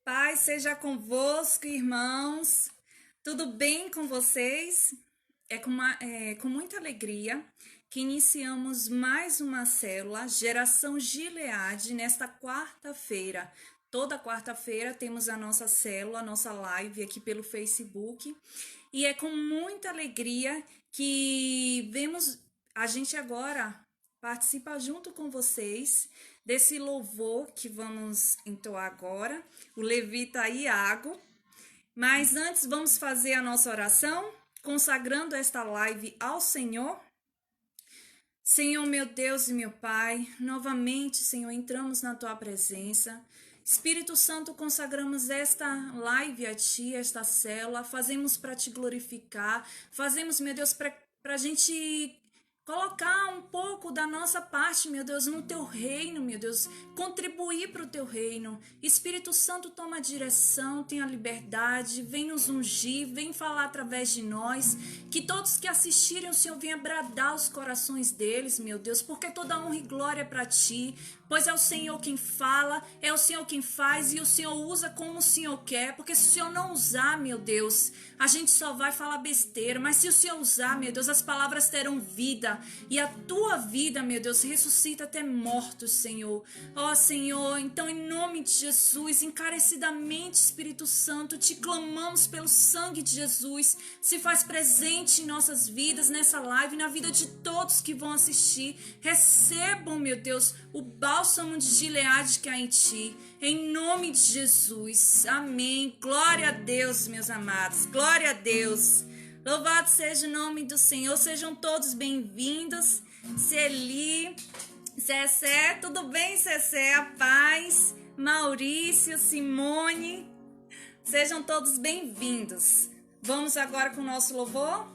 Paz seja convosco, irmãos. Tudo bem com vocês? É com muita alegria que iniciamos mais uma célula Geração Gileade nesta quarta-feira. Toda quarta-feira temos a nossa célula, a nossa live aqui pelo Facebook. E é com muita alegria que vemos a gente agora participa junto com vocês desse louvor que vamos entoar agora, o levita Iago. Mas antes vamos fazer a nossa oração, consagrando esta live ao Senhor. Senhor, meu Deus e meu Pai, novamente, Senhor, entramos na Tua presença. Espírito Santo, consagramos esta live a Ti, esta célula, fazemos para Te glorificar, fazemos, meu Deus, para a gente colocar um pouco da nossa parte, meu Deus, no Teu reino, meu Deus, contribuir para o Teu reino. Espírito Santo, toma a direção, tenha liberdade, vem nos ungir, vem falar através de nós, que todos que assistirem o Senhor venha bradar os corações deles, meu Deus, porque toda honra e glória é para Ti, pois é o Senhor quem fala, é o Senhor quem faz e o Senhor usa como o Senhor quer, porque se o Senhor não usar, meu Deus, a gente só vai falar besteira, mas se o Senhor usar, meu Deus, as palavras terão vida e a Tua vida, meu Deus, ressuscita até mortos, Senhor. Ó Senhor, então em nome de Jesus, encarecidamente, Espírito Santo, te clamamos pelo sangue de Jesus, se faz presente em nossas vidas, nessa live, na vida de todos que vão assistir. Recebam, meu Deus, o bálsamo de Gileade que há em Ti, em nome de Jesus. Amém. Glória a Deus, meus amados. Glória a Deus. Louvado seja o nome do Senhor. Sejam todos bem-vindos. Celi, Cessé, tudo bem, Cessé? A paz. Maurício, Simone, sejam todos bem-vindos. Vamos agora com o nosso louvor?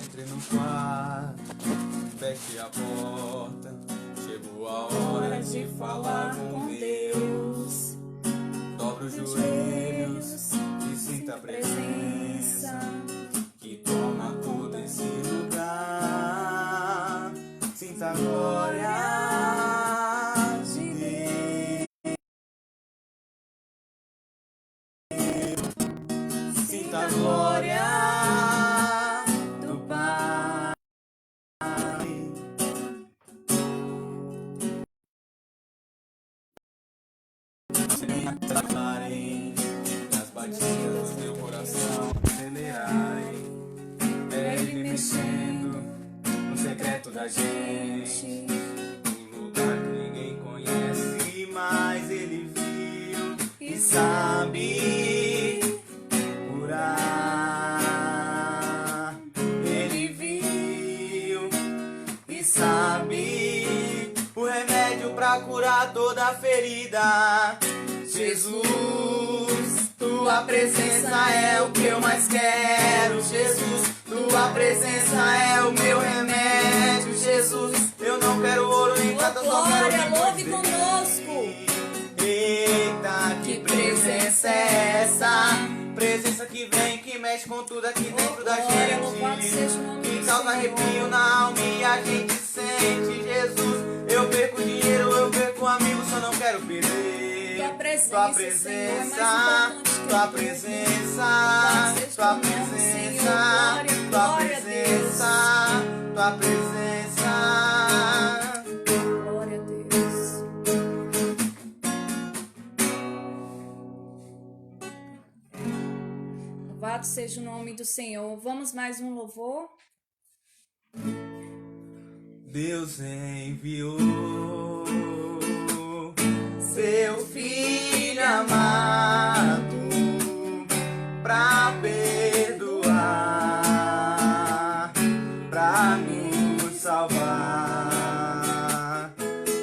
Entre no quarto, feche a porta. Chegou a hora de falar com Deus. Dobra os joelhos e sinta a presença que toma todo esse lugar. Sinta a glória de Deus. Sinta a glória do Pai. Aclarem as batidas do teu coração acelerarem. É Ele mexendo no secreto da gente, um lugar que ninguém conhece, mas Ele viu e sabe curar. Ele viu e sabe o remédio pra curar toda ferida. Jesus, Tua presença é o que eu mais quero. Jesus, Tua presença é o meu remédio. Jesus, eu não quero ouro nem prata, só quero Glória, louve conosco. Eita, que presença é essa? Presença que vem, que mexe com tudo aqui dentro da gente, que causa arrepio na alma e a gente sente. Jesus, eu perco dinheiro, eu perco amigos, só não quero perder Tua presença, Tua presença, Tua presença, Tua presença, Tua presença. Glória a Deus. Louvado seja o nome do Senhor. Vamos mais um louvor? Deus enviou Seu Filho amado pra perdoar, pra nos salvar.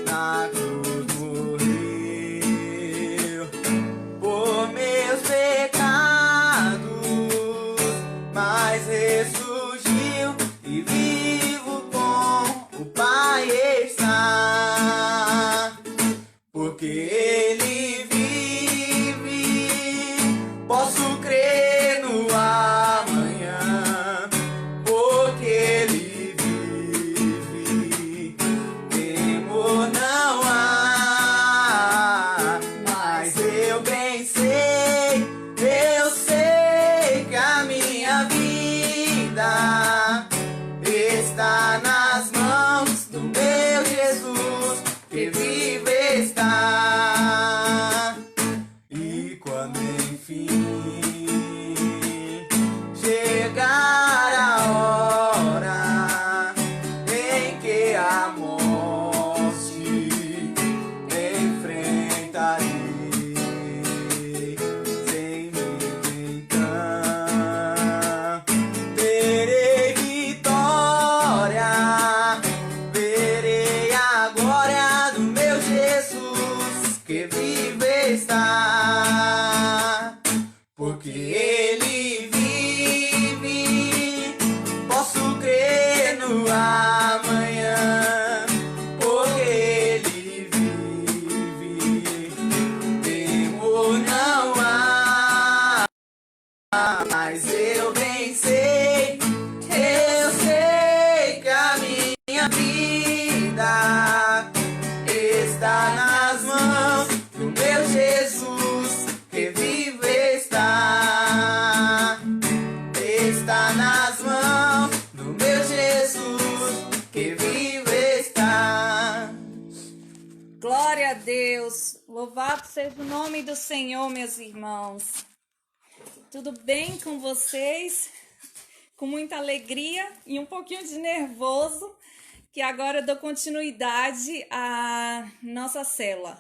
Na cruz morreu por meus pecados, mas ressurgiu e vivo com o Pai está. Porque Ele vive, posso crer no amanhã. Porque Ele vive, a morte enfrentarei sem medo, então terei vitória, verei a glória do meu Jesus que vive está, porque Ele vive, posso crer no amanhã, porque Ele vive, temor não há, mas eu bem sei, eu sei que a minha vida está nas mãos do meu Jesus que vive está nas mãos do meu Jesus que vive está. Glória a Deus, louvado seja o nome do Senhor, meus irmãos. Tudo bem com vocês? Com muita alegria e um pouquinho de nervoso, que agora eu dou continuidade à nossa célula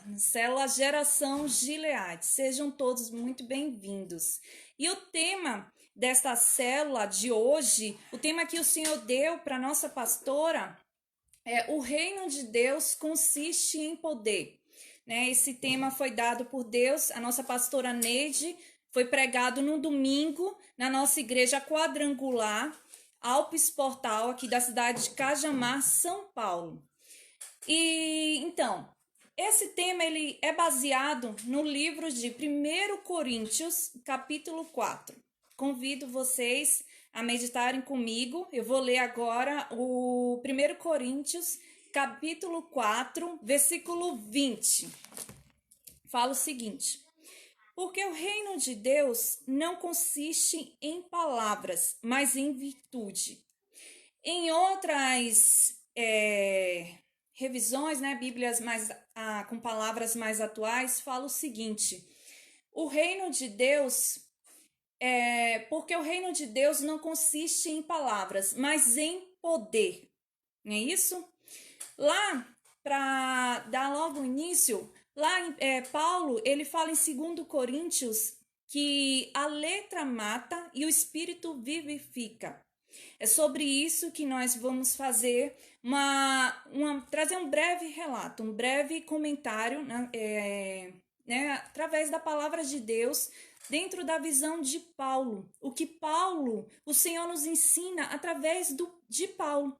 Geração Gileade. Sejam todos muito bem-vindos. E o tema desta célula de hoje, o tema que o Senhor deu para nossa pastora é: o reino de Deus consiste em poder. Esse tema foi dado por Deus, a nossa pastora Neide, foi pregado no domingo na nossa igreja quadrangular, Alpes Portal, aqui da cidade de Cajamar, São Paulo. E então, esse tema ele é baseado no livro de 1 Coríntios, capítulo 4. Convido vocês a meditarem comigo. Eu vou ler agora o 1 Coríntios, capítulo 4, versículo 20. Fala o seguinte: porque o reino de Deus não consiste em palavras, mas em virtude. Em outras revisões, Bíblias com palavras mais atuais, fala o seguinte: o reino de Deus, porque o reino de Deus não consiste em palavras, mas em poder. Não é isso? Lá, para dar logo início, Paulo, ele fala em 2 Coríntios que a letra mata e o espírito vivifica. É sobre isso que nós vamos fazer trazer um breve relato, um breve comentário, através da palavra de Deus, dentro da visão de Paulo. O que o Senhor nos ensina através de Paulo,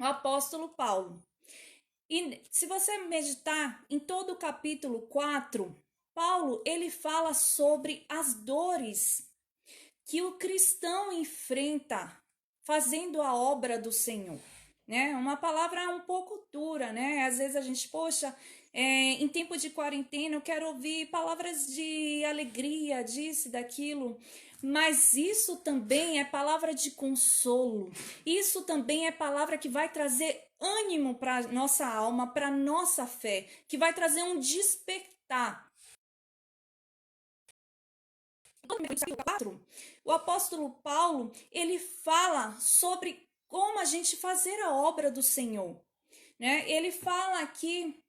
o apóstolo Paulo. E se você meditar em todo o capítulo 4, Paulo, ele fala sobre as dores que o cristão enfrenta fazendo a obra do Senhor. Uma palavra um pouco dura, Às vezes a gente, em tempo de quarentena eu quero ouvir palavras de alegria, disso, daquilo. Mas isso também é palavra de consolo. Isso também é palavra que vai trazer ânimo para nossa alma, para nossa fé, que vai trazer um despertar. O apóstolo Paulo, ele fala sobre como a gente fazer a obra do Senhor. Ele fala aqui,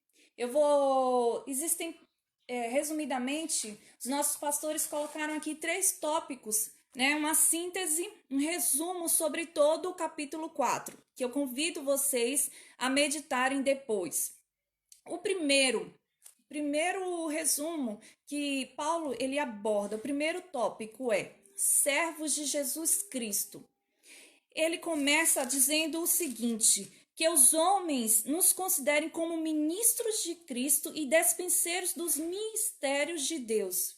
resumidamente, os nossos pastores colocaram aqui 3 tópicos, uma síntese, um resumo sobre todo o capítulo 4, que eu convido vocês a meditarem depois. O primeiro resumo que Paulo ele aborda, o primeiro tópico é servos de Jesus Cristo. Ele começa dizendo o seguinte: que os homens nos considerem como ministros de Cristo e despenseiros dos mistérios de Deus.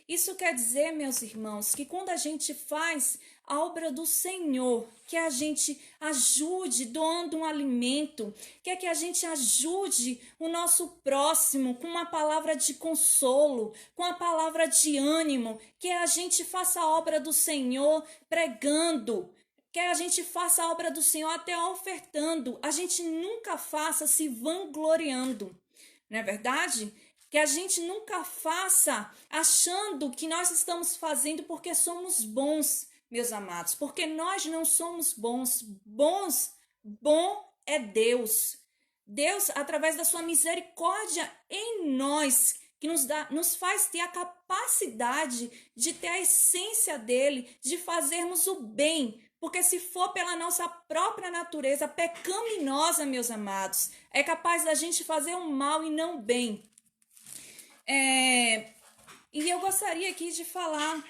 Isso quer dizer, meus irmãos, que quando a gente faz a obra do Senhor, que a gente ajude doando um alimento, que a gente ajude o nosso próximo com uma palavra de consolo, com a palavra de ânimo, que a gente faça a obra do Senhor pregando, que a gente faça a obra do Senhor até ofertando, a gente nunca faça se vangloriando, não é verdade? Que a gente nunca faça achando que nós estamos fazendo porque somos bons, meus amados, porque nós não somos bons. Bom é Deus. Deus, através da sua misericórdia em nós, que nos faz ter a capacidade de ter a essência dele, de fazermos o bem. Porque se for pela nossa própria natureza pecaminosa, meus amados, é capaz da gente fazer o mal e não o bem. E eu gostaria aqui de falar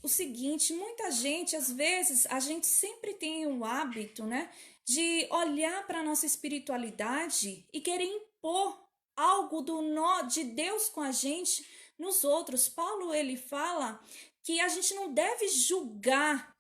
o seguinte: muita gente, às vezes, a gente sempre tem o hábito, né, de olhar para a nossa espiritualidade e querer impor algo de Deus com a gente nos outros. Paulo, ele fala que a gente não deve julgar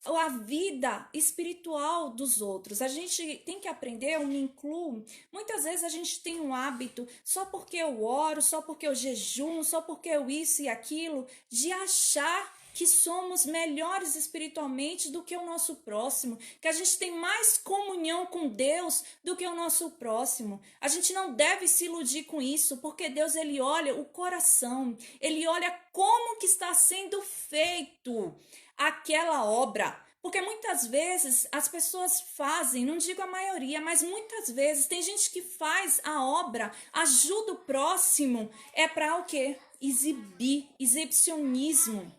a vida espiritual dos outros. A gente tem que aprender, eu me incluo, muitas vezes a gente tem um hábito, só porque eu oro, só porque eu jejuo, só porque eu isso e aquilo, de achar que somos melhores espiritualmente do que o nosso próximo, que a gente tem mais comunhão com Deus do que o nosso próximo. A gente não deve se iludir com isso, porque Deus, ele olha o coração, ele olha como que está sendo feito aquela obra. Porque muitas vezes as pessoas fazem, não digo a maioria, mas muitas vezes tem gente que faz a obra, ajuda o próximo, é para o quê? Exibir, exibicionismo.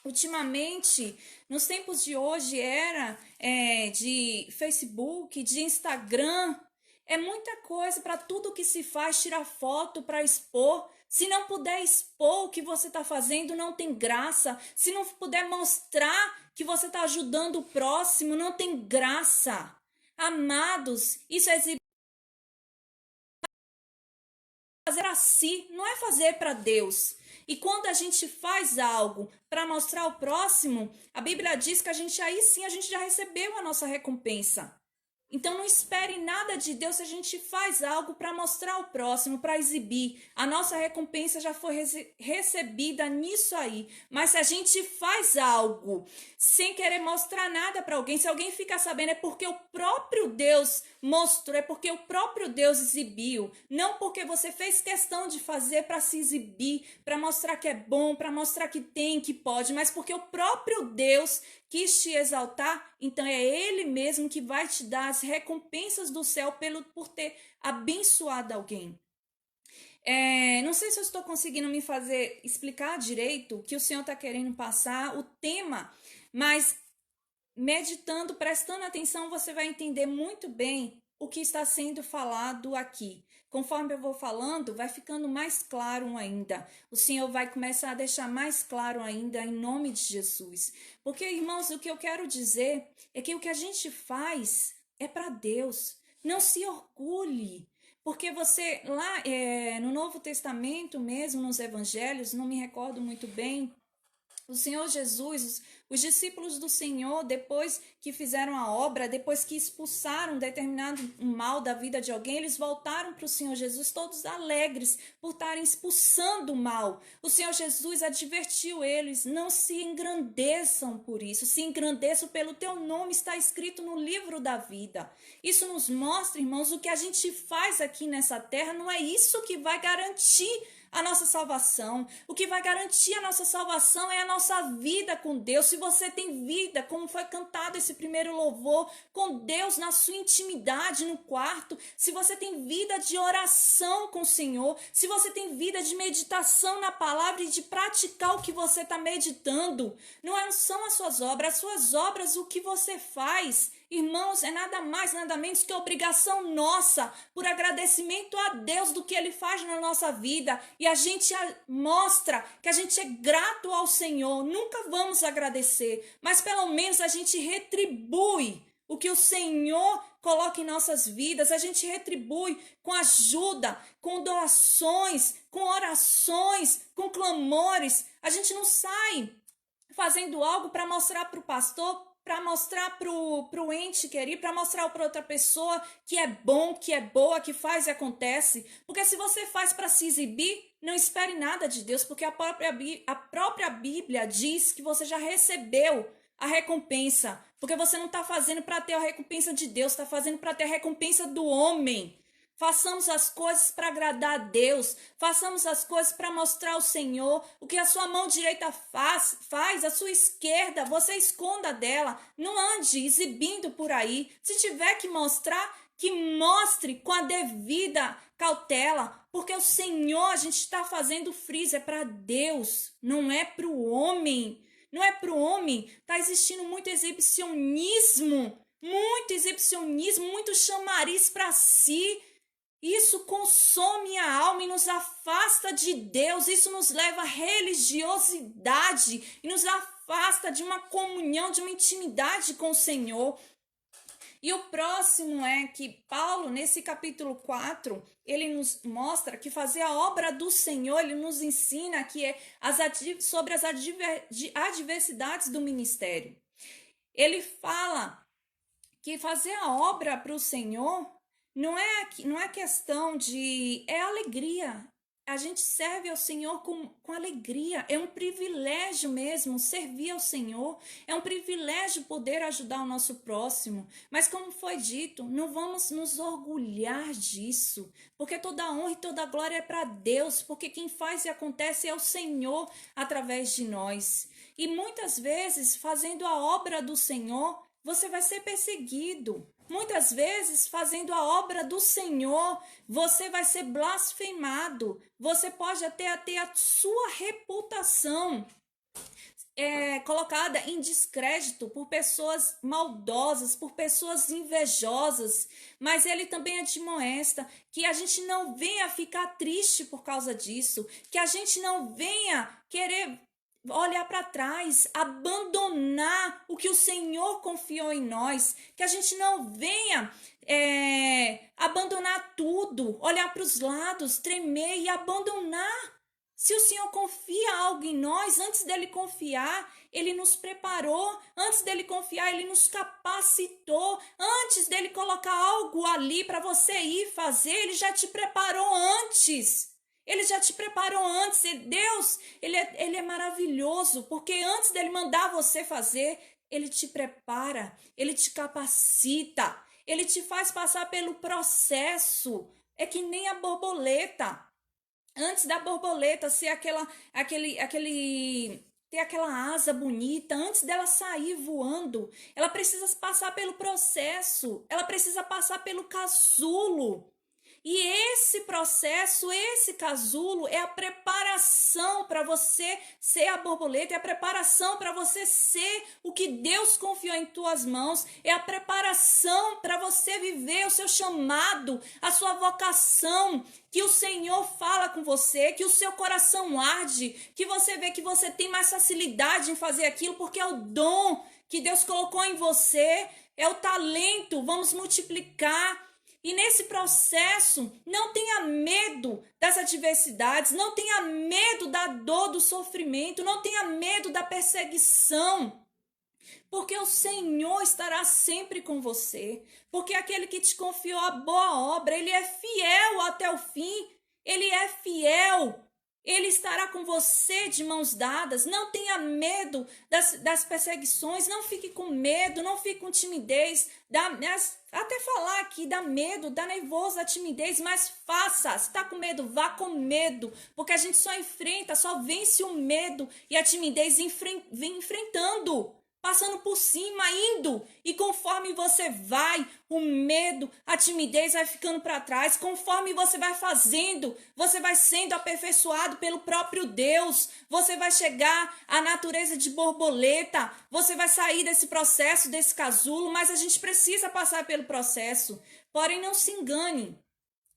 Ultimamente, nos tempos de hoje, de Facebook, de Instagram, é muita coisa para tudo que se faz, tirar foto para expor. Se não puder expor o que você está fazendo, não tem graça. Se não puder mostrar que você está ajudando o próximo, não tem graça. Amados, isso é fazer a si, não é fazer para Deus. E quando a gente faz algo para mostrar ao próximo, a Bíblia diz que aí sim a gente já recebeu a nossa recompensa. Então não espere nada de Deus se a gente faz algo para mostrar ao próximo, para exibir. A nossa recompensa já foi recebida nisso aí. Mas se a gente faz algo sem querer mostrar nada para alguém, se alguém fica sabendo, é porque o próprio Deus mostrou, é porque o próprio Deus exibiu. Não porque você fez questão de fazer para se exibir, para mostrar que é bom, para mostrar que tem, que pode, mas porque o próprio Deus quis te exaltar, então é Ele mesmo que vai te dar as recompensas do céu por ter abençoado alguém. Não sei se eu estou conseguindo me fazer explicar direito o que o Senhor está querendo passar, o tema, mas meditando, prestando atenção, você vai entender muito bem o que está sendo falado aqui. Conforme eu vou falando, vai ficando mais claro ainda. O Senhor vai começar a deixar mais claro ainda em nome de Jesus. Porque, irmãos, o que eu quero dizer é que o que a gente faz é para Deus. Não se orgulhe. Porque você, lá no Novo Testamento mesmo, nos Evangelhos, não me recordo muito bem, o Senhor Jesus, os discípulos do Senhor, depois que fizeram a obra, depois que expulsaram determinado mal da vida de alguém, eles voltaram para o Senhor Jesus todos alegres por estarem expulsando o mal. O Senhor Jesus advertiu eles: não se engrandeçam por isso, se engrandeçam pelo teu nome, está escrito no livro da vida. Isso nos mostra, irmãos, o que a gente faz aqui nessa terra não é isso que vai garantir a nossa salvação. O que vai garantir a nossa salvação é a nossa vida com Deus. Se você tem vida, como foi cantado esse primeiro louvor, com Deus na sua intimidade no quarto, se você tem vida de oração com o Senhor, se você tem vida de meditação na palavra e de praticar o que você está meditando, não são as suas obras, o que você faz, irmãos, é nada mais, nada menos que obrigação nossa, por agradecimento a Deus do que Ele faz na nossa vida. E a gente mostra que a gente é grato ao Senhor. Nunca vamos agradecer, mas pelo menos a gente retribui o que o Senhor coloca em nossas vidas. A gente retribui com ajuda, com doações, com orações, com clamores. A gente não sai fazendo algo para mostrar para o pastor, para mostrar pro ente querido, para mostrar para outra pessoa que é bom, que é boa, que faz e acontece. Porque se você faz para se exibir, não espere nada de Deus, porque a própria Bíblia diz que você já recebeu a recompensa. Porque você não está fazendo para ter a recompensa de Deus, está fazendo para ter a recompensa do homem. Façamos as coisas para agradar a Deus. Façamos as coisas para mostrar ao Senhor. O que a sua mão direita faz, a sua esquerda, você esconda dela. Não ande exibindo por aí. Se tiver que mostrar, que mostre com a devida cautela, porque o Senhor, a gente está fazendo friso, é para Deus, não é para o homem. Não é para o homem. Está existindo muito exibicionismo, muito chamariz para si. Isso consome a alma e nos afasta de Deus. Isso nos leva à religiosidade e nos afasta de uma comunhão, de uma intimidade com o Senhor. E o próximo é que Paulo, nesse capítulo 4, ele nos mostra que fazer a obra do Senhor, ele nos ensina que é sobre as adversidades do ministério. Ele fala que fazer a obra para o Senhor não é questão de... é alegria. A gente serve ao Senhor com alegria. É um privilégio mesmo servir ao Senhor. É um privilégio poder ajudar o nosso próximo. Mas como foi dito, não vamos nos orgulhar disso. Porque toda a honra e toda a glória é para Deus. Porque quem faz e acontece é o Senhor através de nós. E muitas vezes, fazendo a obra do Senhor, você vai ser perseguido. Muitas vezes, fazendo a obra do Senhor, você vai ser blasfemado. Você pode até ter a sua reputação colocada em descrédito por pessoas maldosas, por pessoas invejosas. Mas ele também admoesta que a gente não venha ficar triste por causa disso, que a gente não venha querer olhar para trás, abandonar o que o Senhor confiou em nós, que a gente não venha abandonar tudo, olhar para os lados, tremer e abandonar. Se o Senhor confia algo em nós, antes dele confiar, ele nos preparou, antes dele confiar, ele nos capacitou, antes dele colocar algo ali para você ir fazer, ele já te preparou antes. Ele já te preparou antes. E Deus, ele é maravilhoso, porque antes dele mandar você fazer, ele te prepara, ele te capacita, ele te faz passar pelo processo. É que nem a borboleta. Antes da borboleta ser ter aquela asa bonita, antes dela sair voando, ela precisa passar pelo processo, ela precisa passar pelo casulo. E esse processo, esse casulo é a preparação para você ser a borboleta, é a preparação para você ser o que Deus confiou em tuas mãos, é a preparação para você viver o seu chamado, a sua vocação, que o Senhor fala com você, que o seu coração arde, que você vê que você tem mais facilidade em fazer aquilo, porque é o dom que Deus colocou em você, é o talento, vamos multiplicar. E nesse processo, não tenha medo das adversidades, não tenha medo da dor, do sofrimento, não tenha medo da perseguição, porque o Senhor estará sempre com você, porque aquele que te confiou a boa obra, ele é fiel até o fim, ele é fiel. Ele estará com você de mãos dadas. Não tenha medo das perseguições. Não fique com medo. Não fique com timidez. Até falar aqui dá medo, dá nervoso, dá timidez. Mas faça. Se está com medo, vá com medo. Porque a gente só enfrenta, só vence o medo. E a timidez vem enfrentando. Passando por cima, indo. E conforme você vai, o medo, a timidez vai ficando para trás. Conforme você vai fazendo, você vai sendo aperfeiçoado pelo próprio Deus. Você vai chegar à natureza de borboleta. Você vai sair desse processo, desse casulo. Mas a gente precisa passar pelo processo. Porém, não se engane.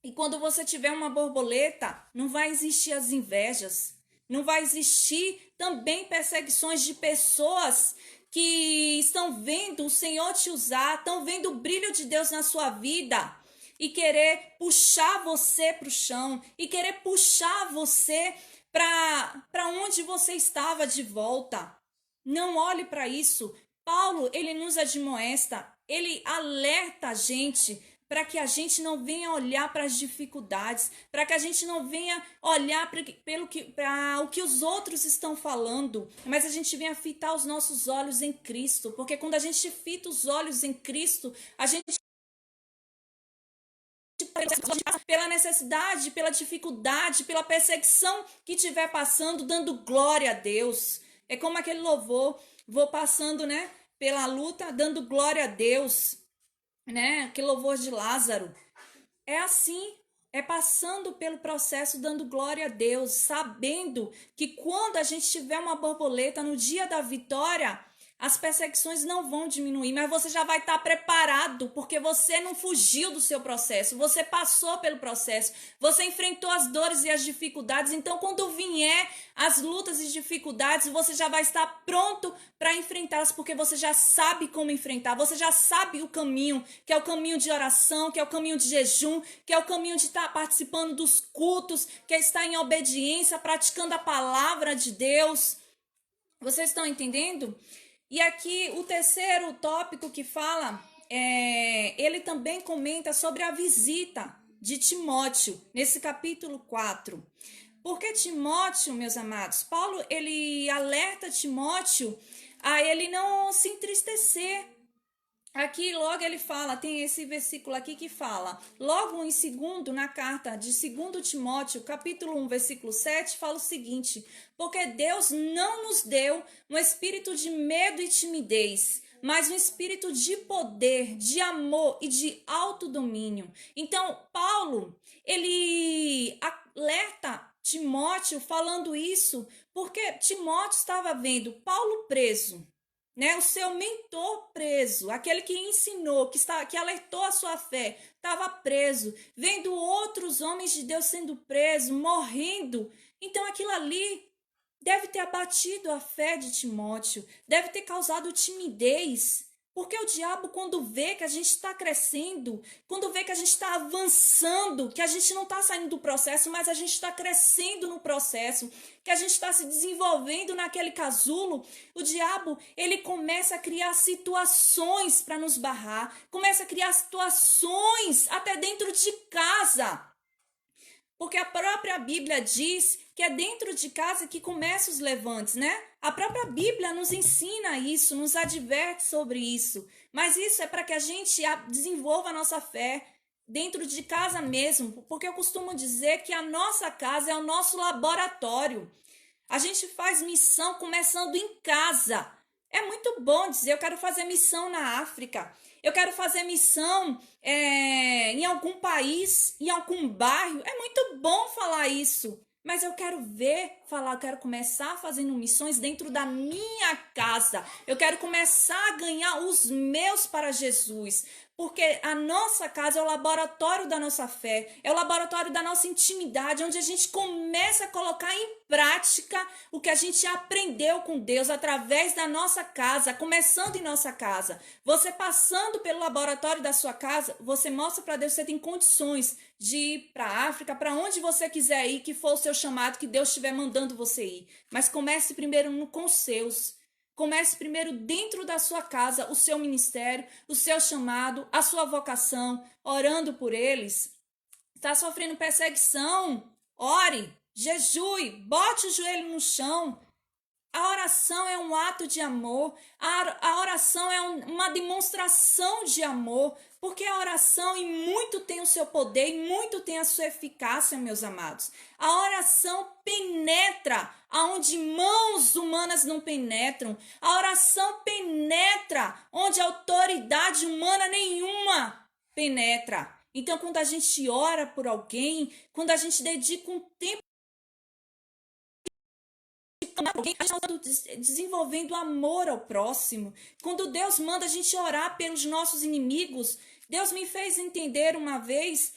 E quando você tiver uma borboleta, não vai existir as invejas. Não vai existir também perseguições de pessoas que estão vendo o Senhor te usar, estão vendo o brilho de Deus na sua vida e querer puxar você para o chão, e querer puxar você para onde você estava de volta. Não olhe para isso. Paulo, ele nos admoesta, ele alerta a gente para que a gente não venha olhar para as dificuldades, para que a gente não venha olhar para o que os outros estão falando, mas a gente venha fitar os nossos olhos em Cristo, porque quando a gente fita os olhos em Cristo, a gente pela necessidade, pela dificuldade, pela perseguição que estiver passando, dando glória a Deus. É como aquele louvor, vou passando, né, pela luta, dando glória a Deus. né? Aquele louvor de Lázaro. É assim, é passando pelo processo, dando glória a Deus, sabendo que quando a gente tiver uma borboleta no dia da vitória, as perseguições não vão diminuir, mas você já vai estar preparado, porque você não fugiu do seu processo, você passou pelo processo, você enfrentou as dores e as dificuldades, então quando vier as lutas e dificuldades, você já vai estar pronto para enfrentá-las, porque você já sabe como enfrentar, você já sabe o caminho, que é o caminho de oração, que é o caminho de jejum, que é o caminho de estar participando dos cultos, que é estar em obediência, praticando a palavra de Deus. Vocês estão entendendo? E aqui o terceiro tópico que fala, ele também comenta sobre a visita de Timóteo, nesse capítulo 4. Porque Timóteo, meus amados, Paulo, ele alerta Timóteo a ele não se entristecer. Aqui logo ele fala, tem esse versículo aqui que fala, logo em segundo, na carta de 2 Timóteo, capítulo 1, versículo 7, fala o seguinte: porque Deus não nos deu um espírito de medo e timidez, mas um espírito de poder, de amor e de autodomínio. Então, Paulo, ele alerta Timóteo falando isso, porque Timóteo estava vendo Paulo preso, né, o seu mentor preso, aquele que ensinou, que alertou a sua fé, estava preso, vendo outros homens de Deus sendo presos, morrendo. Então aquilo ali deve ter abatido a fé de Timóteo, deve ter causado timidez. Porque o diabo, quando vê que a gente está crescendo, quando vê que a gente está avançando, que a gente não está saindo do processo, mas a gente está crescendo no processo, que a gente está se desenvolvendo naquele casulo, o diabo, ele começa a criar situações para nos barrar, começa a criar situações até dentro de casa. Porque a própria Bíblia diz que é dentro de casa que começam os levantes, né? A própria Bíblia nos ensina isso, nos adverte sobre isso. Mas isso é para que a gente desenvolva a nossa fé dentro de casa mesmo. Porque eu costumo dizer que a nossa casa é o nosso laboratório. A gente faz missão começando em casa. É muito bom dizer, eu quero fazer missão na África. Eu quero fazer missão em algum país, em algum bairro. É muito bom falar isso. Mas eu quero eu quero começar fazendo missões dentro da minha casa. Eu quero começar a ganhar os meus para Jesus. Porque a nossa casa é o laboratório da nossa fé, é o laboratório da nossa intimidade, onde a gente começa a colocar em prática o que a gente aprendeu com Deus através da nossa casa, começando em nossa casa. Você passando pelo laboratório da sua casa, você mostra para Deus que você tem condições de ir para a África, para onde você quiser ir, que for o seu chamado, que Deus estiver mandando você ir. Mas comece primeiro com os seus. Comece primeiro dentro da sua casa, o seu ministério, o seu chamado, a sua vocação, orando por eles. Está sofrendo perseguição? Ore, jejue, bote o joelho no chão. A oração é um ato de amor, a oração é uma demonstração de amor, porque a oração em muito tem o seu poder e muito tem a sua eficácia, meus amados. A oração penetra aonde mãos humanas não penetram. A oração penetra onde autoridade humana nenhuma penetra. Então, quando a gente ora por alguém, quando a gente dedica um tempo alguém, a gente está desenvolvendo amor ao próximo. Quando Deus manda a gente orar pelos nossos inimigos, Deus me fez entender uma vez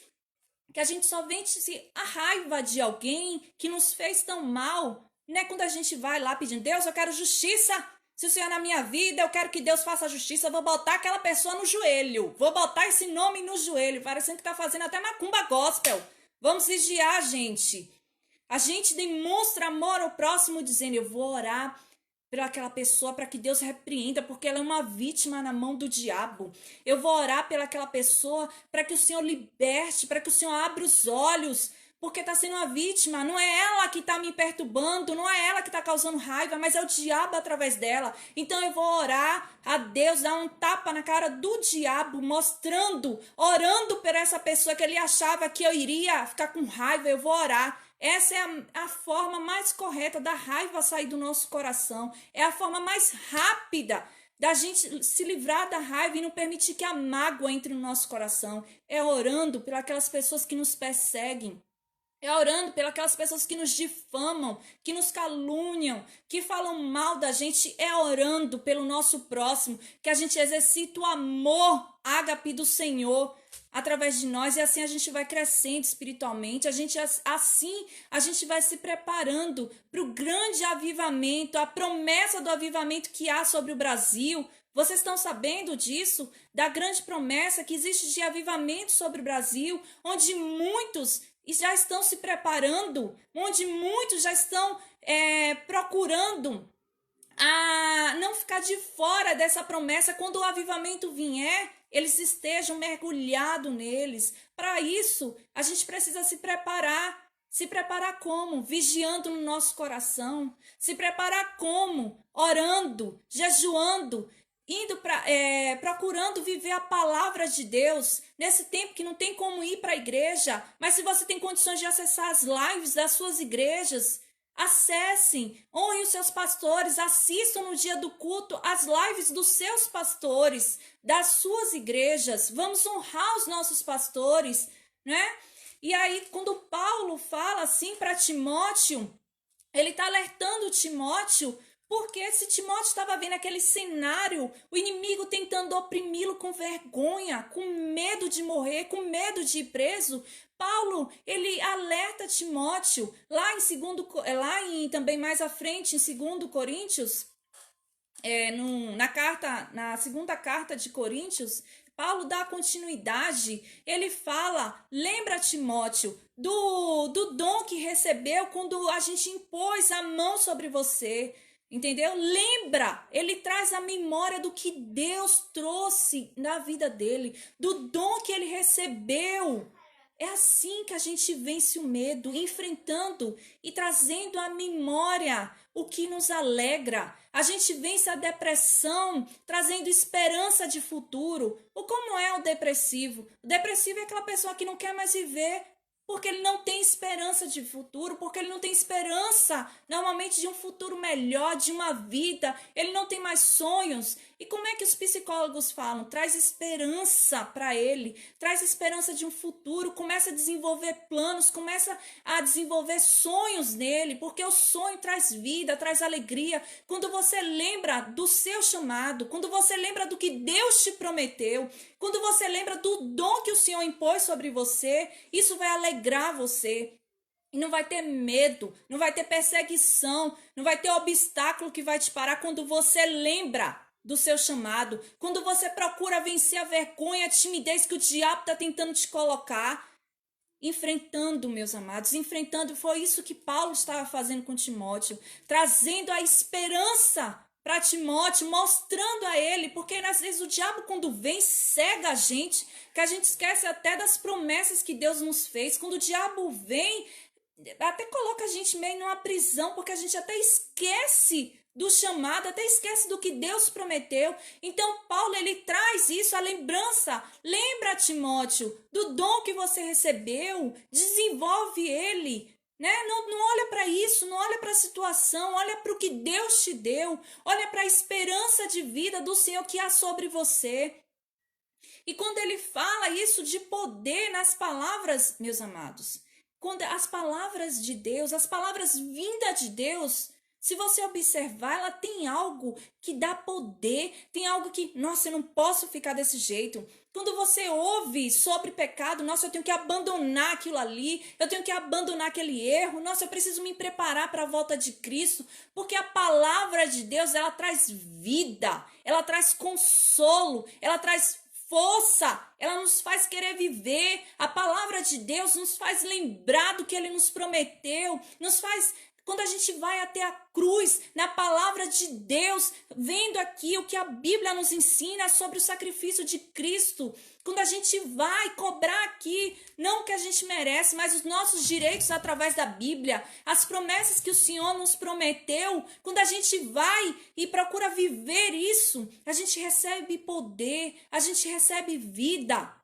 que a gente só vence a raiva de alguém que nos fez tão mal, né? Quando a gente vai lá pedindo, Deus, eu quero justiça. Se o Senhor é na minha vida, eu quero que Deus faça justiça, eu vou botar aquela pessoa no joelho. Vou botar esse nome no joelho, parecendo que tá fazendo até macumba gospel. Vamos vigiar, gente. A gente demonstra amor ao próximo dizendo, eu vou orar pelaquela pessoa para que Deus repreenda, porque ela é uma vítima na mão do diabo. Eu vou orar pelaquela pessoa para que o Senhor liberte, para que o Senhor abra os olhos, porque está sendo uma vítima. Não é ela que está me perturbando, não é ela que está causando raiva, mas é o diabo através dela. Então eu vou orar a Deus, dar um tapa na cara do diabo, mostrando, orando por essa pessoa que ele achava que eu iria ficar com raiva. Eu vou orar. Essa é a forma mais correta da raiva sair do nosso coração. É a forma mais rápida da gente se livrar da raiva e não permitir que a mágoa entre no nosso coração. É orando pelas pessoas que nos perseguem. É orando pelas pessoas que nos difamam, que nos caluniam, que falam mal da gente. É orando pelo nosso próximo, que a gente exercita o amor ágape do Senhor através de nós, e assim a gente vai crescendo espiritualmente. Assim a gente vai se preparando para o grande avivamento, a promessa do avivamento que há sobre o Brasil. Vocês estão sabendo disso? Da grande promessa que existe de avivamento sobre o Brasil, onde muitos já estão se preparando, onde muitos já estão procurando a não ficar de fora dessa promessa. Quando o avivamento vier, eles estejam mergulhados neles. Para isso, a gente precisa se preparar. Se preparar como? Vigiando no nosso coração. Se preparar como? Orando, jejuando, procurando viver a palavra de Deus nesse tempo que não tem como ir para a igreja, mas se você tem condições de acessar as lives das suas igrejas, acessem, honrem os seus pastores, assistam no dia do culto as lives dos seus pastores, das suas igrejas. Vamos honrar os nossos pastores, né? E aí, quando Paulo fala assim para Timóteo, ele está alertando Timóteo, porque se Timóteo estava vendo aquele cenário, o inimigo tentando oprimi-lo com vergonha, com medo de morrer, com medo de ir preso, Paulo, ele alerta Timóteo, também mais à frente, em 2 Coríntios, na segunda carta de Coríntios, Paulo dá continuidade, ele fala, lembra Timóteo, do dom que recebeu quando a gente impôs a mão sobre você. Entendeu? Lembra, ele traz a memória do que Deus trouxe na vida dele, do dom que ele recebeu. É assim que a gente vence o medo, enfrentando e trazendo à memória o que nos alegra. A gente vence a depressão, trazendo esperança de futuro. Como é o depressivo? O depressivo é aquela pessoa que não quer mais viver, porque ele não tem esperança de futuro, porque ele não tem esperança, normalmente, de um futuro melhor, de uma vida, ele não tem mais sonhos. E como é que os psicólogos falam? Traz esperança para ele, traz esperança de um futuro, começa a desenvolver planos, começa a desenvolver sonhos nele, porque o sonho traz vida, traz alegria. Quando você lembra do seu chamado, quando você lembra do que Deus te prometeu, quando você lembra do dom que o Senhor impôs sobre você, isso vai alegrar você. E não vai ter medo, não vai ter perseguição, não vai ter obstáculo que vai te parar quando você lembra do seu chamado, quando você procura vencer a vergonha, a timidez que o diabo está tentando te colocar. Enfrentando, meus amados, enfrentando. Foi isso que Paulo estava fazendo com Timóteo, trazendo a esperança para Timóteo, mostrando a ele, porque às vezes o diabo, quando vem, cega a gente, que a gente esquece até das promessas que Deus nos fez. Quando o diabo vem, até coloca a gente meio numa prisão, porque a gente até esquece do chamado, até esquece do que Deus prometeu. Então Paulo, ele traz isso, a lembrança. Lembra, Timóteo, do dom que você recebeu, desenvolve ele, né? Não olha para isso, não olha para a situação, olha para o que Deus te deu, olha para a esperança de vida do Senhor que há sobre você. E quando ele fala isso de poder nas palavras, meus amados, quando as palavras de Deus, as palavras vindas de Deus, se você observar, ela tem algo que dá poder, tem algo que, nossa, eu não posso ficar desse jeito. Quando você ouve sobre pecado, nossa, eu tenho que abandonar aquilo ali, eu tenho que abandonar aquele erro, nossa, eu preciso me preparar para a volta de Cristo, porque a palavra de Deus, ela traz vida, ela traz consolo, ela traz força, ela nos faz querer viver. A palavra de Deus nos faz lembrar do que Ele nos prometeu, nos faz... Quando a gente vai até a cruz, na palavra de Deus, vendo aqui o que a Bíblia nos ensina sobre o sacrifício de Cristo, quando a gente vai cobrar aqui, não o que a gente merece, mas os nossos direitos através da Bíblia, as promessas que o Senhor nos prometeu, quando a gente vai e procura viver isso, a gente recebe poder, a gente recebe vida.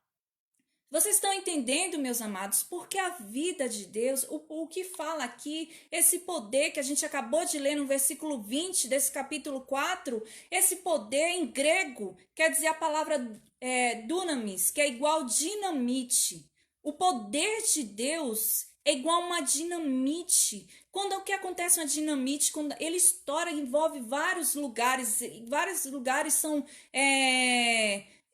Vocês estão entendendo, meus amados? Porque a vida de Deus, o que fala aqui, esse poder que a gente acabou de ler no versículo 20 desse capítulo 4, esse poder em grego quer dizer a palavra dunamis, que é igual dinamite. O poder de Deus é igual uma dinamite. Quando o que acontece uma dinamite, quando ele estoura, envolve vários lugares são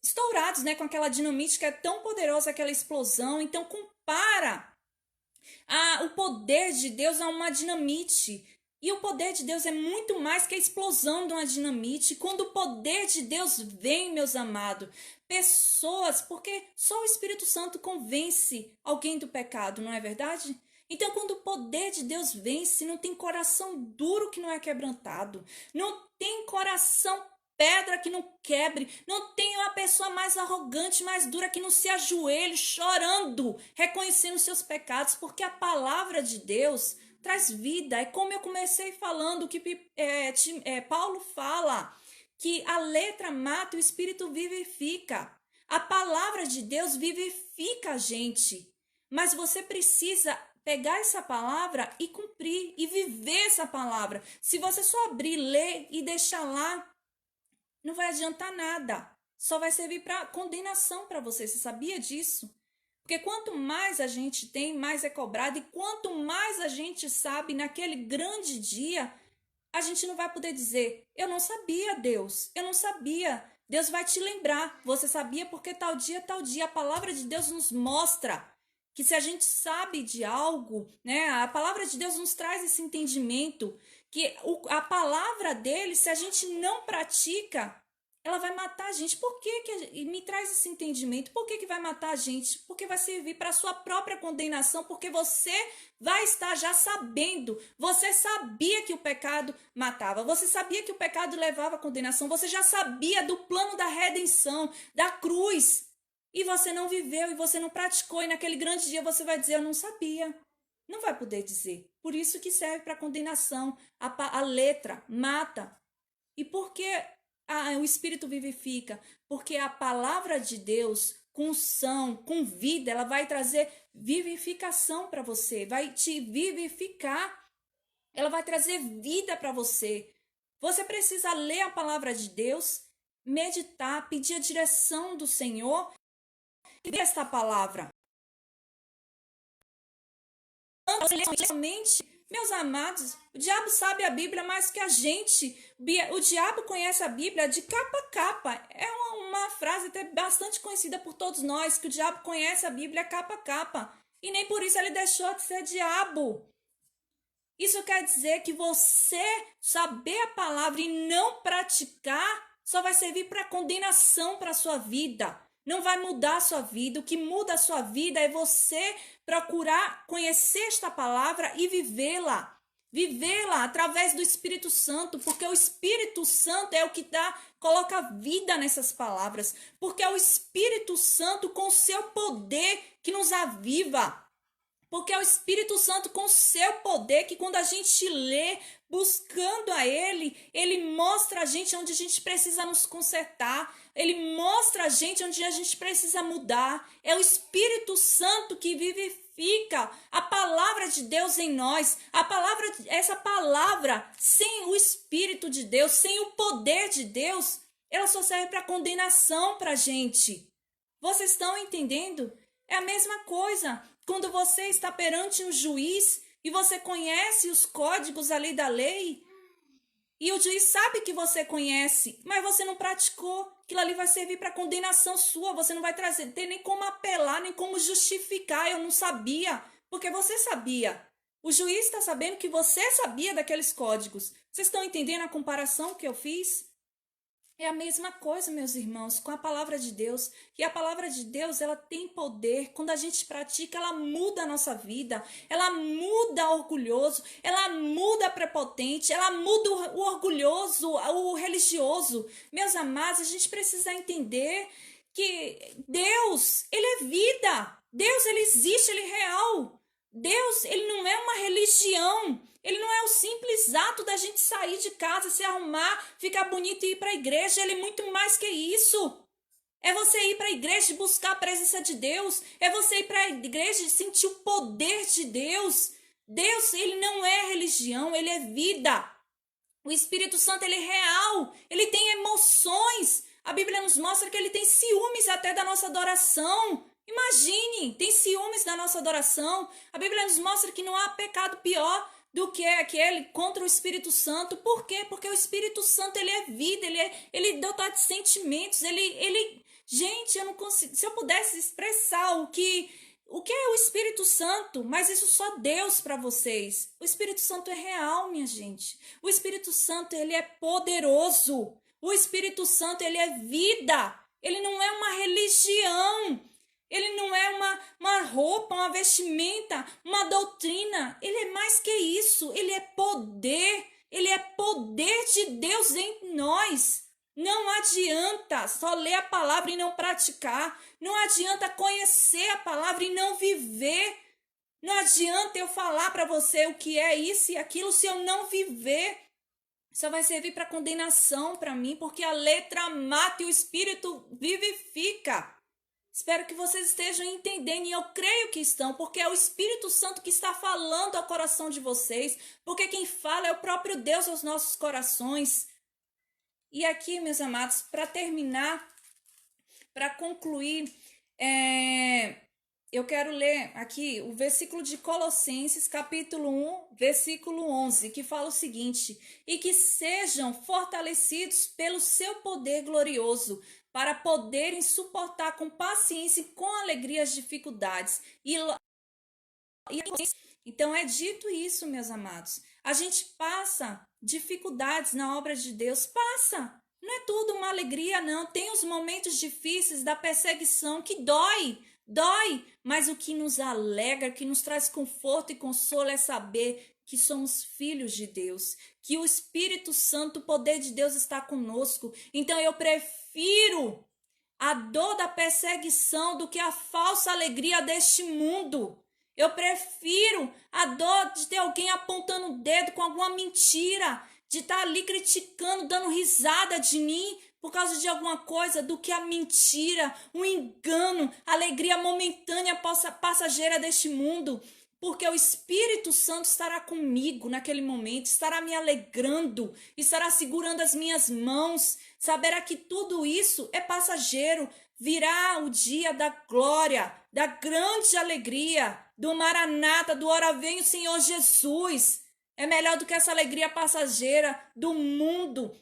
estourados, né, com aquela dinamite que é tão poderosa, aquela explosão. Então compara o poder de Deus a uma dinamite. E o poder de Deus é muito mais que a explosão de uma dinamite. Quando o poder de Deus vem, meus amados, pessoas, porque só o Espírito Santo convence alguém do pecado, não é verdade? Então, quando o poder de Deus vence, não tem coração duro que não é quebrantado, não tem coração pedra que não quebre, não tem uma pessoa mais arrogante, mais dura que não se ajoelhe chorando, reconhecendo seus pecados, porque a palavra de Deus traz vida. É como eu comecei falando, que Paulo fala, que a letra mata, o Espírito vivifica. A palavra de Deus vivifica a gente, mas você precisa pegar essa palavra e cumprir, e viver essa palavra. Se você só abrir, ler e deixar lá, não vai adiantar nada. Só vai servir para condenação para você. Você sabia disso? Porque quanto mais a gente tem, mais é cobrado. E quanto mais a gente sabe naquele grande dia, a gente não vai poder dizer, eu não sabia, Deus. Eu não sabia. Deus vai te lembrar. Você sabia porque tal dia. A palavra de Deus nos mostra que se a gente sabe de algo, né? A palavra de Deus nos traz esse entendimento, que a palavra dele, se a gente não pratica, ela vai matar a gente. Por que me traz esse entendimento? Por que vai matar a gente? Porque vai servir para a sua própria condenação, porque você vai estar já sabendo. Você sabia que o pecado matava, você sabia que o pecado levava à condenação, você já sabia do plano da redenção, da cruz, e você não viveu, e você não praticou, e naquele grande dia você vai dizer, eu não sabia. Não vai poder dizer. Por isso que serve para condenação. A letra mata. E por que o Espírito vivifica? Porque a palavra de Deus, com unção, com vida, ela vai trazer vivificação para você, vai te vivificar, ela vai trazer vida para você. Você precisa ler a palavra de Deus, meditar, pedir a direção do Senhor e ler esta palavra. Somente, meus amados, o diabo sabe a Bíblia mais que a gente. O diabo conhece a Bíblia de capa a capa. É uma frase até bastante conhecida por todos nós, que o diabo conhece a Bíblia capa a capa. E nem por isso ele deixou de ser diabo. Isso quer dizer que você saber a palavra e não praticar só vai servir para condenação para a sua vida. Não vai mudar a sua vida. O que muda a sua vida é você procurar conhecer esta palavra e vivê-la. Vivê-la através do Espírito Santo, porque o Espírito Santo é o que coloca vida nessas palavras. Porque é o Espírito Santo com o seu poder que nos aviva. Porque é o Espírito Santo com o seu poder que quando a gente lê, buscando a Ele, Ele mostra a gente onde a gente precisa nos consertar. Ele mostra a gente onde a gente precisa mudar. É o Espírito Santo que vivifica a palavra de Deus em nós. Essa palavra, sem o Espírito de Deus, sem o poder de Deus, ela só serve para condenação para a gente. Vocês estão entendendo? É a mesma coisa. Quando você está perante um juiz e você conhece os códigos ali da lei, e o juiz sabe que você conhece, mas você não praticou, aquilo ali vai servir para condenação sua, você não vai ter nem como apelar, nem como justificar, eu não sabia, porque você sabia. O juiz está sabendo que você sabia daqueles códigos. Vocês estão entendendo a comparação que eu fiz? É a mesma coisa, meus irmãos, com a palavra de Deus. E a palavra de Deus, ela tem poder. Quando a gente pratica, ela muda a nossa vida. Ela muda o orgulhoso, ela muda o prepotente, ela muda o orgulhoso, o religioso. Meus amados, a gente precisa entender que Deus, Ele é vida. Deus, Ele existe, Ele é real. Deus, Ele não é uma religião. Ele não é o simples ato da gente sair de casa, se arrumar, ficar bonito e ir para a igreja. Ele é muito mais que isso. É você ir para a igreja e buscar a presença de Deus. É você ir para a igreja e sentir o poder de Deus. Deus, ele não é religião, ele é vida. O Espírito Santo, ele é real. Ele tem emoções. A Bíblia nos mostra que ele tem ciúmes até da nossa adoração. Imagine, tem ciúmes da nossa adoração. A Bíblia nos mostra que não há pecado pior do que aquele contra o Espírito Santo. Por quê? Porque o Espírito Santo, ele é vida, ele é dotado de sentimentos, gente, eu não consigo, se eu pudesse expressar o que é o Espírito Santo, mas isso só Deus para vocês. O Espírito Santo é real, minha gente. O Espírito Santo, ele é poderoso. O Espírito Santo, ele é vida. Ele não é uma religião. Ele não é uma roupa, uma vestimenta, uma doutrina. Ele é mais que isso. Ele é poder. Ele é poder de Deus em nós. Não adianta só ler a palavra e não praticar. Não adianta conhecer a palavra e não viver. Não adianta eu falar para você o que é isso e aquilo se eu não viver. Só vai servir para condenação para mim, porque a letra mata e o espírito vivifica. Espero que vocês estejam entendendo, e eu creio que estão, porque é o Espírito Santo que está falando ao coração de vocês, porque quem fala é o próprio Deus aos nossos corações. E aqui, meus amados, para terminar, para concluir, eu quero ler aqui o versículo de Colossenses, capítulo 1, versículo 11, que fala o seguinte: e que sejam fortalecidos pelo seu poder glorioso, para poderem suportar com paciência e com alegria as dificuldades. Então é dito isso, meus amados. A gente passa dificuldades na obra de Deus, passa. Não é tudo uma alegria, não. Tem os momentos difíceis da perseguição que dói, mas o que nos alegra, que nos traz conforto e consolo é saber que somos filhos de Deus, que o Espírito Santo, o poder de Deus está conosco. Então eu prefiro a dor da perseguição do que a falsa alegria deste mundo. Eu prefiro a dor de ter alguém apontando o dedo com alguma mentira, de estar ali criticando, dando risada de mim por causa de alguma coisa, do que a mentira, o engano, a alegria momentânea, passageira deste mundo. Porque o Espírito Santo estará comigo naquele momento, estará me alegrando, estará segurando as minhas mãos, saberá que tudo isso é passageiro. Virá o dia da glória, da grande alegria, do Maranata, do ora vem o Senhor Jesus. É melhor do que essa alegria passageira do mundo.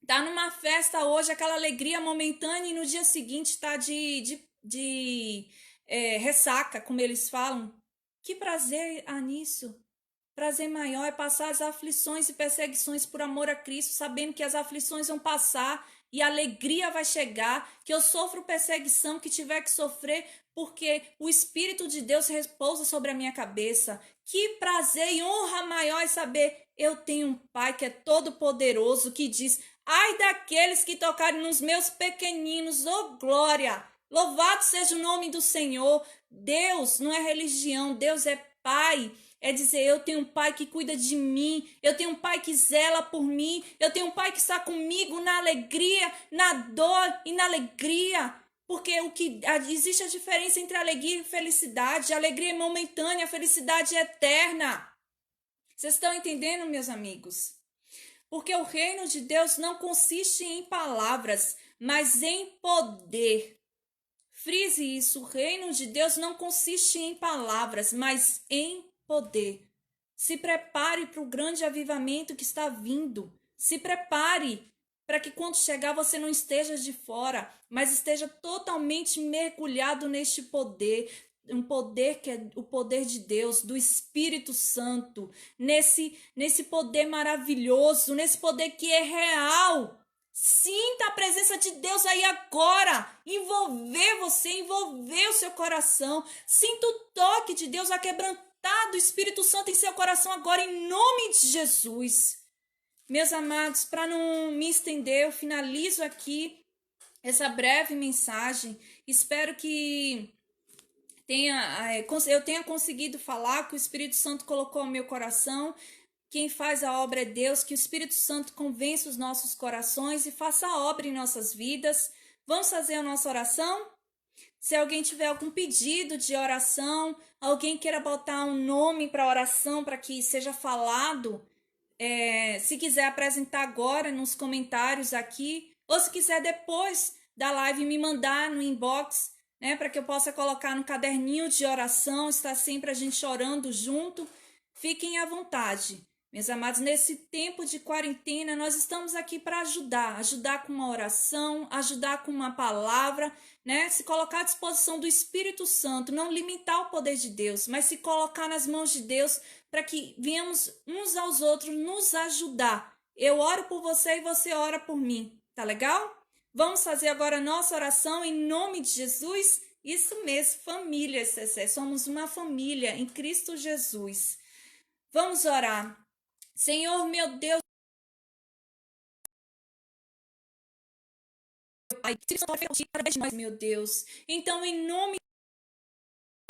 Tá numa festa hoje, aquela alegria momentânea, e no dia seguinte tá de ressaca, como eles falam. Que prazer há nisso? Prazer maior é passar as aflições e perseguições por amor a Cristo, sabendo que as aflições vão passar e a alegria vai chegar, que eu sofro perseguição, que tiver que sofrer, porque o Espírito de Deus repousa sobre a minha cabeça. Que prazer e honra maior é saber, eu tenho um Pai que é todo poderoso, que diz: ai daqueles que tocarem nos meus pequeninos, oh glória! Louvado seja o nome do Senhor. Deus não é religião, Deus é Pai. É dizer, eu tenho um Pai que cuida de mim, eu tenho um Pai que zela por mim, eu tenho um Pai que está comigo na alegria, na dor e na alegria. Porque existe a diferença entre alegria e felicidade. A alegria é momentânea, a felicidade é eterna. Vocês estão entendendo, meus amigos? Porque o reino de Deus não consiste em palavras, mas em poder. Frise isso, o reino de Deus não consiste em palavras, mas em poder. Se prepare para o grande avivamento que está vindo. Se prepare para que quando chegar você não esteja de fora, mas esteja totalmente mergulhado neste poder. Um poder que é o poder de Deus, do Espírito Santo. Nesse poder maravilhoso, nesse poder que é real. Sinta a presença de Deus aí agora, envolver você, envolver o seu coração. Sinta o toque de Deus a quebrantar do Espírito Santo em seu coração agora, em nome de Jesus. Meus amados, para não me estender, eu finalizo aqui essa breve mensagem. Espero que eu tenha conseguido falar o que o Espírito Santo colocou no meu coração. Quem faz a obra é Deus, que o Espírito Santo convença os nossos corações e faça a obra em nossas vidas. Vamos fazer a nossa oração? Se alguém tiver algum pedido de oração, alguém queira botar um nome para oração para que seja falado, se quiser apresentar agora nos comentários aqui, ou se quiser depois da live me mandar no inbox, né, para que eu possa colocar no caderninho de oração, está sempre a gente orando junto, fiquem à vontade. Meus amados, nesse tempo de quarentena, nós estamos aqui para ajudar com uma oração, ajudar com uma palavra, né? Se colocar à disposição do Espírito Santo, não limitar o poder de Deus, mas se colocar nas mãos de Deus para que venhamos uns aos outros nos ajudar. Eu oro por você e você ora por mim, tá legal? Vamos fazer agora a nossa oração em nome de Jesus? Isso mesmo, família, Cessé, somos uma família em Cristo Jesus. Vamos orar. Senhor, meu Deus, Pai, meu Deus. Então, em nome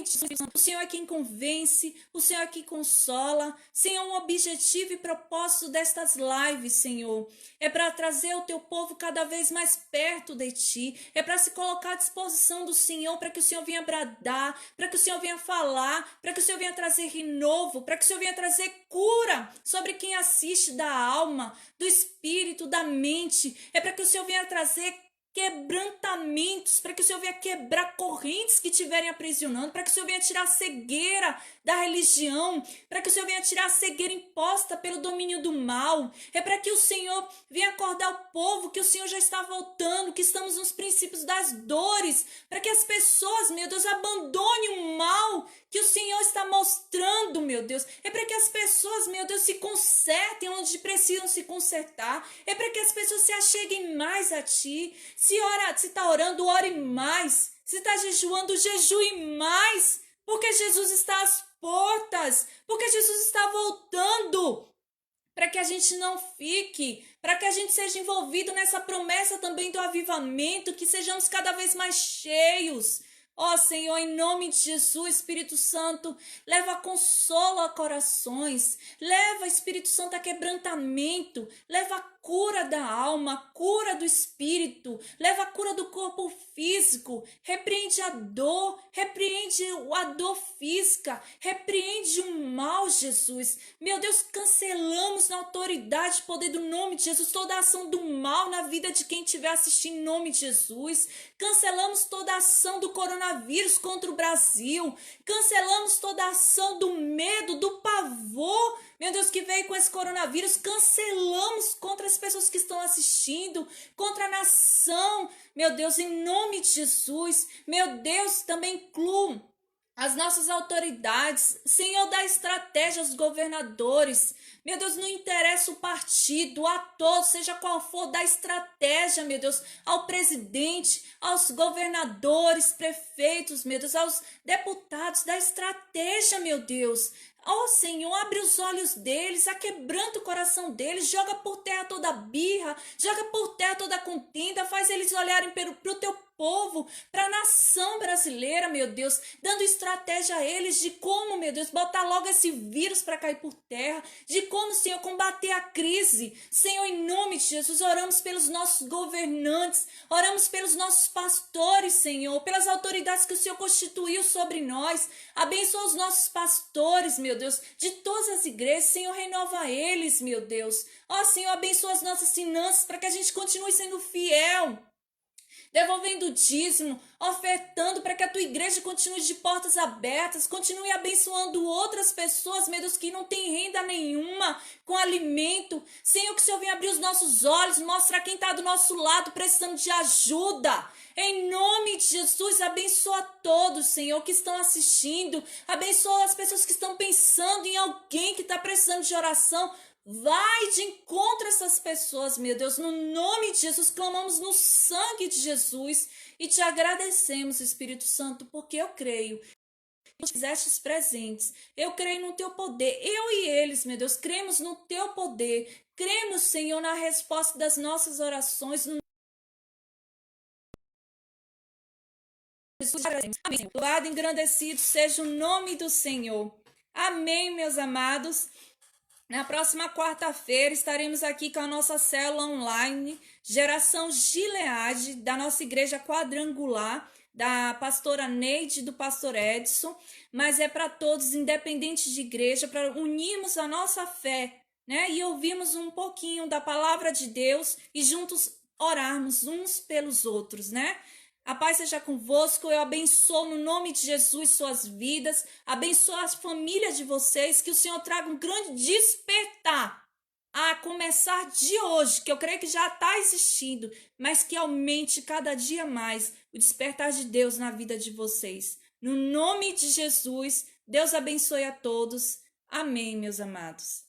de Jesus, o Senhor é quem convence, o Senhor é quem consola. Senhor, o objetivo e propósito destas lives, Senhor, é para trazer o teu povo cada vez mais perto de ti, é para se colocar à disposição do Senhor, para que o Senhor venha bradar, para que o Senhor venha falar, para que o Senhor venha trazer renovo, para que o Senhor venha trazer cura sobre quem assiste da alma, do espírito, da mente, é para que o Senhor venha trazer quebrantamentos, para que o Senhor venha quebrar correntes que estiverem aprisionando, para que o Senhor venha tirar a cegueira da religião, para que o Senhor venha tirar a cegueira imposta pelo domínio do mal, é para que o Senhor venha acordar o povo que o Senhor já está voltando, que estamos nos princípios das dores, para que as pessoas, meu Deus, abandonem o mal que o Senhor está mostrando, meu Deus, é para que as pessoas, meu Deus, se consertem onde precisam se consertar, é para que as pessoas se acheguem mais a Ti. Se está orando, ore mais. Se está jejuando, jejue mais. Porque Jesus está às portas. Porque Jesus está voltando. Para que a gente não fique, para que a gente seja envolvido nessa promessa também do avivamento, que sejamos cada vez mais cheios. Ó Senhor, em nome de Jesus, Espírito Santo, leva consolo a corações, leva, Espírito Santo, a quebrantamento, leva a cura da alma, cura do espírito, leva a cura do corpo físico, repreende a dor física, repreende o mal, Jesus. Meu Deus, cancelamos na autoridade e poder do nome de Jesus toda a ação do mal na vida de quem estiver assistindo em nome de Jesus. Cancelamos toda a ação do coronavírus contra o Brasil, cancelamos toda a ação do medo, do pavor, meu Deus, que veio com esse coronavírus, cancelamos contra as pessoas que estão assistindo, contra a nação, meu Deus, em nome de Jesus, meu Deus, também incluo as nossas autoridades, Senhor, dá estratégia aos governadores, meu Deus, não interessa o partido, a todos, seja qual for, dá estratégia, meu Deus, ao presidente, aos governadores, prefeitos, meu Deus, aos deputados, dá estratégia, meu Deus. Ó Senhor, abre os olhos deles, aquebranta o coração deles, joga por terra toda a birra, joga por terra toda a contenda, faz eles olharem para o teu povo, para a nação brasileira, meu Deus, dando estratégia a eles de como, meu Deus, botar logo esse vírus para cair por terra, de como, Senhor, combater a crise. Senhor, em nome de Jesus, oramos pelos nossos governantes, oramos pelos nossos pastores, Senhor, pelas autoridades que o Senhor constituiu sobre nós. Abençoa os nossos pastores, meu Deus, de todas as igrejas, Senhor, renova eles, meu Deus. Ó, Senhor, abençoa as nossas finanças para que a gente continue sendo fiel, devolvendo o dízimo, ofertando para que a tua igreja continue de portas abertas, continue abençoando outras pessoas, meu Deus, que não tem renda nenhuma, com alimento. Senhor, que o Senhor venha abrir os nossos olhos, mostrar quem está do nosso lado precisando de ajuda. Em nome de Jesus, abençoa todos, Senhor, que estão assistindo, abençoa as pessoas que estão pensando em alguém que está precisando de oração. Vai de encontro a essas pessoas, meu Deus, no nome de Jesus, clamamos no sangue de Jesus e te agradecemos, Espírito Santo, porque eu creio que tu fizestes presentes, eu creio no teu poder, eu e eles, meu Deus, cremos no teu poder, cremos, Senhor, na resposta das nossas orações, no Amém. Louvado e engrandecido seja o nome do Senhor. Amém, meus amados. Na próxima quarta-feira estaremos aqui com a nossa célula online, Geração Gileade, da nossa igreja quadrangular, da pastora Neide e do pastor Edson, mas é para todos, independente de igreja, para unirmos a nossa fé, né? E ouvirmos um pouquinho da palavra de Deus e juntos orarmos uns pelos outros, né? A paz seja convosco, eu abençoo no nome de Jesus suas vidas, abençoo as famílias de vocês, que o Senhor traga um grande despertar a começar de hoje, que eu creio que já está existindo, mas que aumente cada dia mais o despertar de Deus na vida de vocês. No nome de Jesus, Deus abençoe a todos. Amém, meus amados.